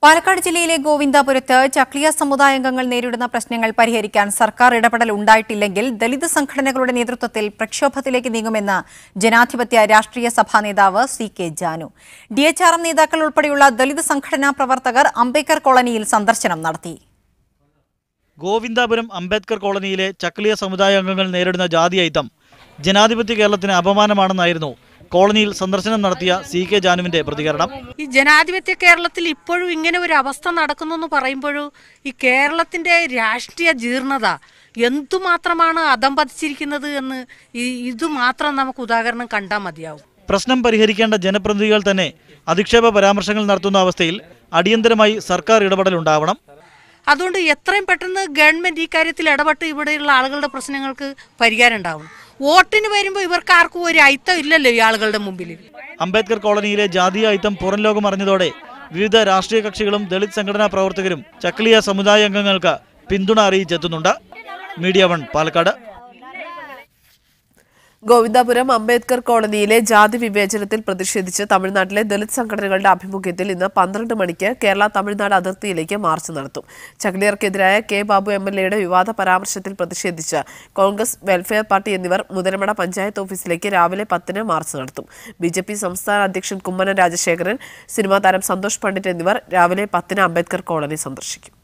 പാലക്കാട് ജില്ലയിലെ ഗോവിന്ദാപുരത്ത് ചക്ലിയ സമുദായാംഗങ്ങൾ നേരിടുന്ന പ്രശ്നങ്ങൾ പരിഹരിക്കാൻ സർക്കാർ ഇടപെടൽ ഉണ്ടായിട്ടില്ലെങ്കിൽ ദലിത് സംഘടനകളുടെ നേതൃത്വത്തിൽ പ്രക്ഷോഭത്തിലേക്ക് നീങ്ങുമെന്ന് ജനാധിപത്യ രാഷ്ട്രീയ സഭാ നേതാവ് സി.കെ. ജാനു. DHRM നേതാക്കൾ ഉൾപ്പെടെയുള്ള ദലിത് സംഘടനാ പ്രവർത്തകർ അംബേദ്കർ കോളനിയിൽ സന്ദർശനം നടത്തി. ഗോവിന്ദാപുരം അംബേദ്കർ കോളനിയിലെ ചക്ലിയ സമുദായാംഗങ്ങൾ നേരിടുന്ന ജാതി അയിത്തം ജനാധിപത്യ കേരളത്തിന് അപമാനമാണെന്നായിരുന്നു കോളനിയിൽ സന്ദർശനം നടത്തിയ സി.കെ. ജാനുവിന്റെ പ്രതികരണം. ഈ ജനാധിപത്യ കേരളത്തിൽ ഇപ്പോഴും ഇങ്ങനെ ഒരു അവസ്ഥ നടക്കുന്നു എന്ന് പറയുമ്പോഴും ഈ കേരളത്തിന്റെ രാഷ്ട്രീയ ജീർണത എന്തുമാത്രമാണ് അധംപതിച്ചിരിക്കുന്നത് എന്ന് ഇതുമാത്രം നമുക്ക് ഉദാഹരണം കണ്ടാൽ മതിയാവും. പ്രശ്നം പരിഹരിക്കേണ്ട ജനപ്രതിനിധികൾ തന്നെ അധിക്ഷേപ പരാമർശങ്ങൾ നടത്തുന്ന അവസ്ഥയിൽ അടിയന്തരമായി സർക്കാർ ഇടപെടൽ ഉണ്ടാവണം. അതുകൊണ്ട് എത്രയും പെട്ടെന്ന് ഗവൺമെന്റ് ഈ കാര്യത്തിൽ ഇടപെട്ട് ഇവിടെയുള്ള ആളുകളുടെ പ്രശ്നങ്ങൾക്ക് പരിഹാരം ഉണ്ടാവും. വോട്ടിന് വരുമ്പോൾ ഇവർക്ക് ആർക്കും ഒരു അയിത്തം ഇല്ലല്ലോ ഈ ആളുകളുടെ മുമ്പിൽ. അംബേദ്കർ കോളനിയിലെ ജാതീയ അയിത്തം പുറം ലോകം അറിഞ്ഞതോടെ വിവിധ രാഷ്ട്രീയ കക്ഷികളും ദളിത് സംഘടനാ പ്രവർത്തകരും ചക്ലിയ സമുദായ അംഗങ്ങൾക്ക് പിന്തുണ അറിയിച്ചെത്തുന്നുണ്ട്. മീഡിയ 1 പാലക്കാട്. ഗോവിന്ദാപുരം അംബേദ്കർ കോളനിയിലെ ജാതി വിവേചനത്തിൽ പ്രതിഷേധിച്ച് തമിഴ്നാട്ടിലെ ദലിത് സംഘടനകളുടെ ആഭിമുഖ്യത്തിൽ ഇന്ന് 12 മണിക്ക് കേരള തമിഴ്നാട് അതിർത്തിയിലേക്ക് മാർച്ച് നടത്തും. ചക്ലിയർക്കെതിരായ കെ. ബാബു MLA-യുടെ വിവാദ പരാമർശത്തിൽ പ്രതിഷേധിച്ച് കോൺഗ്രസ്, വെൽഫെയർ പാർട്ടി എന്നിവർ മുതലമട പഞ്ചായത്ത് ഓഫീസിലേക്ക് രാവിലെ 10-ന് മാർച്ച് നടത്തും. BJP സംസ്ഥാന അധ്യക്ഷൻ കുമ്മനം രാജശേഖരൻ, സിനിമാ താരം സന്തോഷ് പണ്ഡിറ്റ് എന്നിവർ രാവിലെ 10-ന് അംബേദ്കർ കോളനി സന്ദർശിക്കും.